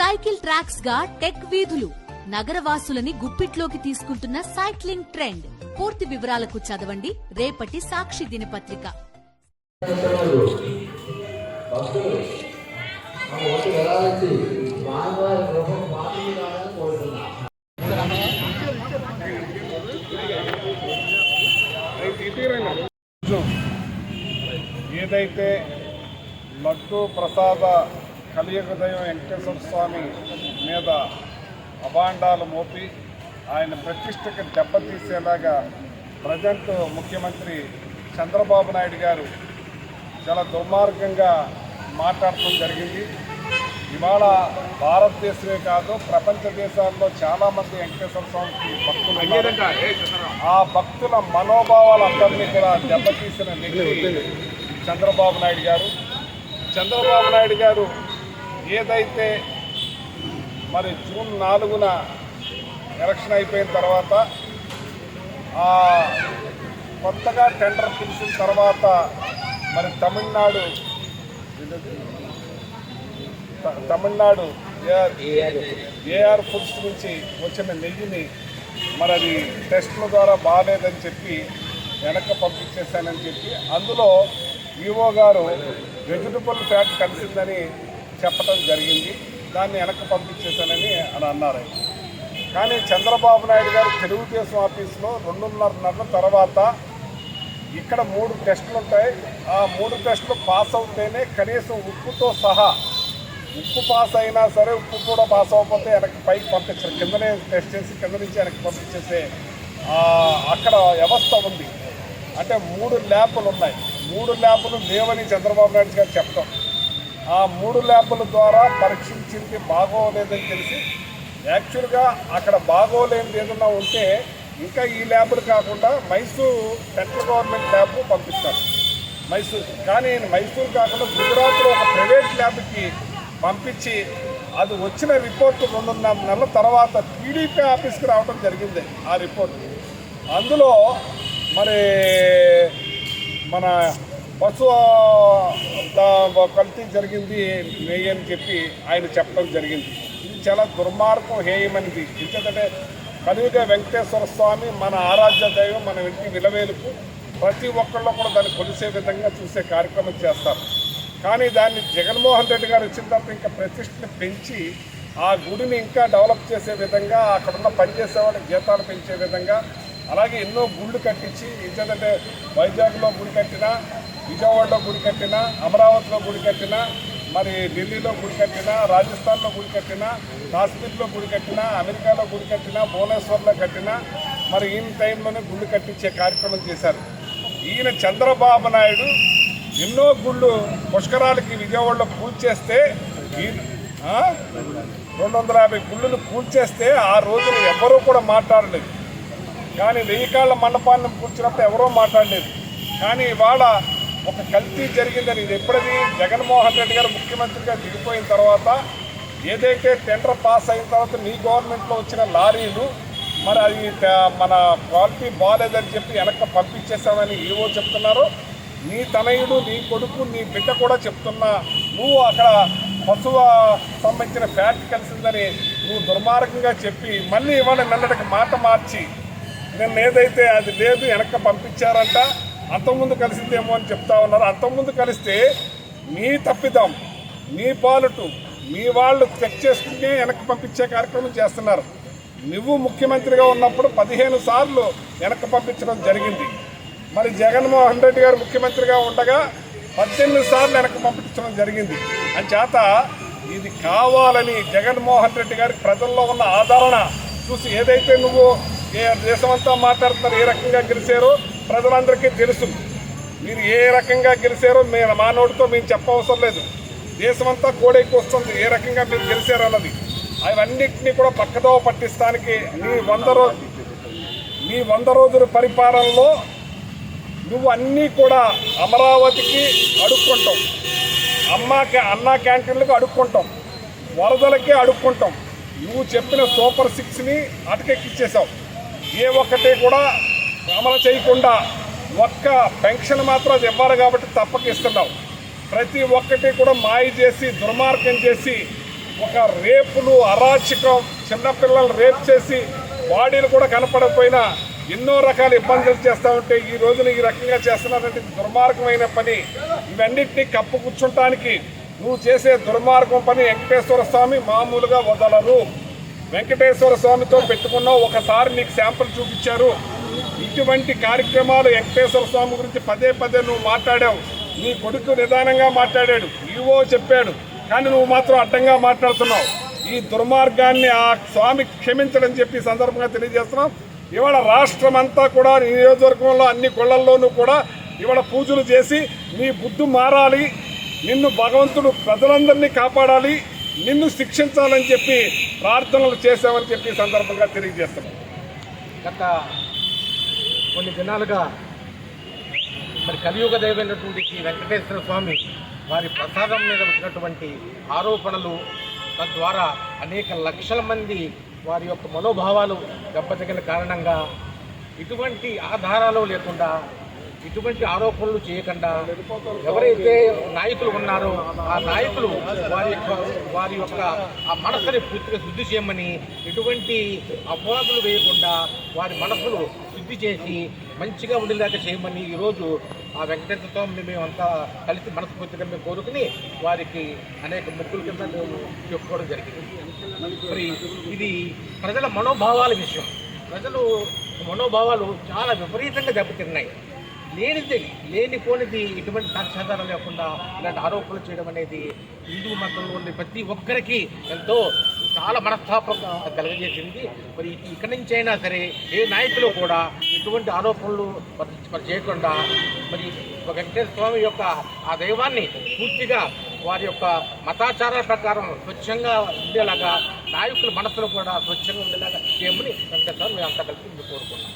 Cycle tracks గా tech వీధులు నగరవాసులని గుప్పిట్లోకి తీసుకుంటున్న సైక్లింగ్ ట్రెండ్. పూర్తి వివరాలకు చదవండి రేపటి సాక్షి దినపత్రిక. ఏదైతే లడ్డు ప్రసాద కలియుగ దైవం వెంకటేశ్వర స్వామి మీద అభాండాలు మోపి ఆయన ప్రతిష్టకి దెబ్బతీసేలాగా ప్రజెంట్ ముఖ్యమంత్రి చంద్రబాబు నాయుడు గారు చాలా దుర్మార్గంగా మాట్లాడటం జరిగింది. ఇవాళ భారతదేశమే కాదు ప్రపంచ దేశాల్లో చాలామంది వెంకటేశ్వర స్వామికి భక్తులు, ఆ భక్తుల మనోభావాలందరినీ కూడా దెబ్బతీసిన వ్యక్తి చంద్రబాబు నాయుడు గారు. చంద్రబాబు నాయుడు గారు ఏదైతే మరి జూన్ 4న ఎలక్షన్ అయిపోయిన తర్వాత కొత్తగా టెండర్ పిలిచిన తర్వాత మరి తమిళనాడు ఏఆర్ ఫుడ్స్ నుంచి వచ్చిన నెయ్యిని మరి అది టెస్టుల ద్వారా బాగాలేదని చెప్పి వెనక్కి పంపించేశానని చెప్పి అందులో ఈఓ గారు వెజిటబుల్ ఫ్యాట్ కలిసిందని చెప్పడం జరిగింది. దాన్ని వెనక్కి పంపించేశానని అని అన్నారు. కానీ చంద్రబాబు నాయుడు గారు తెలుగుదేశం ఆఫీసులో 2.5 నెలల తర్వాత ఇక్కడ 3 టెస్టులు ఉంటాయి. ఆ 3 టెస్టులు పాస్ అవుతేనే కనీసం ఉప్పుతో సహా, ఉప్పు పాస్ అయినా సరే ఉప్పు కూడా పాస్ అవ్వకపోతే వెనక్కి పైకి పంపించారు. కిందనే టెస్ట్ చేసి కింద నుంచి వెనక్కి పంపించేసే అక్కడ వ్యవస్థ ఉంది. అంటే 3 ల్యాబ్లు ఉన్నాయి. 3 ల్యాబ్లు లేవని చంద్రబాబు నాయుడు గారు చెప్తాం. ఆ 3 ల్యాబ్ల ద్వారా పరీక్షించింది బాగోలేదని తెలిసి యాక్చువల్గా అక్కడ బాగోలేనిది ఏదన్నా ఉంటే ఇంకా ఈ ల్యాబ్లు కాకుండా మైసూరు సెంట్రల్ గవర్నమెంట్ ల్యాబ్ పంపిస్తారు మైసూరు. కానీ మైసూరు కాకుండా గుజరాత్లో ఒక ప్రైవేట్ ల్యాబ్కి పంపించి అది వచ్చిన రిపోర్టు 2.5 నెలల తర్వాత టీడీపీ ఆఫీస్కి రావడం జరిగింది. ఆ రిపోర్ట్ అందులో మరి మన బస్సు కల్తీ జరిగింది నెయ్యి అని చెప్పి ఆయన చెప్పడం జరిగింది. ఇది చాలా దుర్మార్గం, హేయమనిది. ఎందుకంటే కలియుగ వెంకటేశ్వర స్వామి మన ఆరాధ్య దైవం, మన ఇంటి విలవేలుపు. ప్రతి ఒక్కళ్ళు కూడా దాన్ని కొలిసే విధంగా చూసే కార్యక్రమం చేస్తారు. కానీ దాన్ని జగన్మోహన్ రెడ్డి గారు వచ్చిన తర్వాత ఇంకా ప్రతిష్టని పెంచి ఆ గుడిని ఇంకా డెవలప్ చేసే విధంగా, అక్కడున్న పనిచేసేవాళ్ళ జీతాలు పెంచే విధంగా, అలాగే ఎన్నో గుళ్ళు కట్టించి, ఎందుకంటే వైజాగ్లో గుడి కట్టినా, విజయవాడలో గుడి కట్టినా, అమరావతిలో గుడి కట్టినా, మరి ఢిల్లీలో గుడి కట్టినా, రాజస్థాన్లో గుడి కట్టినా, కాశ్మీర్లో గుడి కట్టినా, అమెరికాలో గుడి కట్టినా, భువనేశ్వర్లో కట్టినా మరి ఈయన టైంలోనే గుళ్ళు కట్టించే కార్యక్రమం చేశారు. ఈయన చంద్రబాబు నాయుడు ఎన్నో గుళ్ళు పుష్కరాలకి విజయవాడలో కూల్చేస్తే, 250 గుళ్ళను కూల్చేస్తే ఆ రోజున ఎవరూ కూడా మాట్లాడలేదు. కానీ 1000 కాళ్ళ మండపాన్ని కూర్చున్నప్పుడు ఎవరో మాట్లాడలేదు. కానీ ఇవాళ ఒక కల్తీ జరిగిందని, ఇది ఎప్పుడది జగన్మోహన్ రెడ్డి గారు ముఖ్యమంత్రిగా దిగిపోయిన తర్వాత ఏదైతే టెండర్ పాస్ అయిన తర్వాత నీ గవర్నమెంట్లో వచ్చిన లారీలు మరి అది మన క్వాలిటీ బాగాలేదని చెప్పి వెనక్కి పంపించేసామని ఈవో చెప్తున్నారు. నీ తనయుడు, నీ కొడుకు, నీ బిడ్డ కూడా చెప్తున్నా నువ్వు అక్కడ పశువు సంబంధించిన ఫ్యాట్ కలిసిందని నువ్వు దుర్మార్గంగా చెప్పి మళ్ళీ ఇవాళ నిన్నటికి మాట మార్చి నిన్న ఏదైతే అది లేదు వెనక్కి పంపించారంట, అంతకుముందు కలిసిందేమో అని చెప్తా ఉన్నారు. అంతకుముందు కలిస్తే నీ తప్పిదం, నీ పాలుటు, మీ వాళ్ళు చెక్ చేసుకుంటే వెనక్కి పంపించే కార్యక్రమం చేస్తున్నారు. నువ్వు ముఖ్యమంత్రిగా ఉన్నప్పుడు 15 సార్లు వెనక్కి పంపించడం జరిగింది. మరి జగన్మోహన్ రెడ్డి గారు ముఖ్యమంత్రిగా ఉండగా 18 సార్లు వెనక్కి పంపించడం జరిగింది. అంచేత ఇది కావాలని జగన్మోహన్ రెడ్డి గారికి ప్రజల్లో ఉన్న ఆదరణ చూసి ఏదైతే నువ్వు దేశమంతా మాట్లాడుతున్నారు, ఏ రకంగా గెలిచారో ప్రజలందరికీ తెలుసు. మీరు ఏ రకంగా గెలిచారో మా నోటితో మేము చెప్పవసరం లేదు. దేశమంతా కోడైకి వస్తుంది ఏ రకంగా మీరు గెలిచారన్నది. అవన్నింటినీ కూడా పక్కదో పట్టిస్తానికి నీ 100 రోజుల పరిపాలనలో నువ్వు అన్నీ కూడా అమరావతికి అడుక్కుంటాం, అన్నా క్యాంటీన్లకు అడుక్కుంటాం, వరదలకే అడుక్కుంటాం. నువ్వు చెప్పిన సూపర్ 6ని అటకెక్కిచ్చేసావు. ఏ ఒక్కటి కూడా అమలు చేయకుండా ఒక్క పెన్షన్ మాత్రం అది ఇవ్వాలి కాబట్టి తప్పకిస్తున్నావు. ప్రతి ఒక్కటి కూడా మాయ చేసి దుర్మార్గం చేసి ఒక రేపులు అరాచకం, చిన్నపిల్లలు రేప్ చేసి బాడీలు కూడా కనపడకపోయినా ఎన్నో రకాల ఇబ్బందులు చేస్తూ ఉంటే ఈ రోజున ఈ రకంగా చేస్తున్నారంటే దుర్మార్గమైన పని. ఇవన్నిటినీ కప్పు కూర్చుంటానికి నువ్వు చేసే దుర్మార్గం పని వెంకటేశ్వర స్వామి మామూలుగా వదలరు. వెంకటేశ్వర స్వామితో పెట్టుకున్నావు, ఒకసారి నీకు శాంపుల్ చూపించారు. ఇటువంటి కార్యక్రమాలు వెంకటేశ్వర స్వామి గురించి పదే పదే నువ్వు మాట్లాడావు. నీ కొడుకు నిదానంగా మాట్లాడాడు, ఈవో చెప్పాడు, కానీ నువ్వు మాత్రం అడ్డంగా మాట్లాడుతున్నావు. ఈ దుర్మార్గాన్ని ఆ స్వామి క్షమించడం చెప్పి సందర్భంగా తెలియజేస్తున్నాం. ఇవాళ రాష్ట్రం అంతా కూడా నియోజకవర్గంలో అన్ని గుళ్ళల్లోనూ కూడా ఇవాళ పూజలు చేసి నీ బుద్ధి మారాలి, నిన్ను భగవంతుడు ప్రజలందరినీ కాపాడాలి, నిన్ను శిక్షించాలని చెప్పి ప్రార్థనలు చేశామని చెప్పి సందర్భంగా తెలియజేస్తున్నాం. గత కొన్ని దినాలుగా మరి కలియుగ దైవమైనటువంటి శ్రీ వెంకటేశ్వర స్వామి వారి ప్రసాదం మీద వచ్చినటువంటి ఆరోపణలు, తద్వారా అనేక లక్షల మంది వారి యొక్క మనోభావాలు దెబ్బతిగిన కారణంగా ఇటువంటి ఆధారాలు లేకుండా, ఇటువంటి ఆరోపణలు చేయకుండా ఎవరైతే నాయకులు ఉన్నారో ఆ నాయకులు వారి యొక్క ఆ మనసుని పూర్తిగా శుద్ధి చేయమని, ఎటువంటి అపవాదులు వేయకుండా వారి మనసులు శుద్ధి చేసి మంచిగా ఉండేలాగా చేయమని ఈరోజు ఆ వెంకటేశ్వర స్వామిని మేమంతా కలిసి మనస్ఫూర్తిగా మేము కోరుకుని వారికి అనేక మొక్కుల కింద మేము చెప్పుకోవడం జరిగింది. మరి ఇది ప్రజల మనోభావాల విషయం. ప్రజలు మనోభావాలు చాలా విపరీతంగా దెబ్బతిన్నాయి. లేనిపోనిది ఇటువంటి సాక్ష్యాధారం లేకుండా ఇలాంటి ఆరోపణలు చేయడం అనేది హిందూ మతంలో ఉండే ప్రతి ఒక్కరికి ఎంతో చాలా మనస్తాపం కలగజేసింది. మరి ఇక్కడి నుంచి అయినా సరే ఏ నాయకులు కూడా ఇటువంటి ఆరోపణలు మరి చేయకుండా మరి వెంకటేశ్వర స్వామి యొక్క ఆ దైవాన్ని పూర్తిగా వారి యొక్క మతాచారాల ప్రకారం స్వచ్ఛంగా ఉండేలాగా నాయకుల మనసులో కూడా స్వచ్ఛంగా ఉండేలాగా చేయమని వెంకటేశ్వర స్వామి మేము అంతా కలిసి కోరుకున్నాం.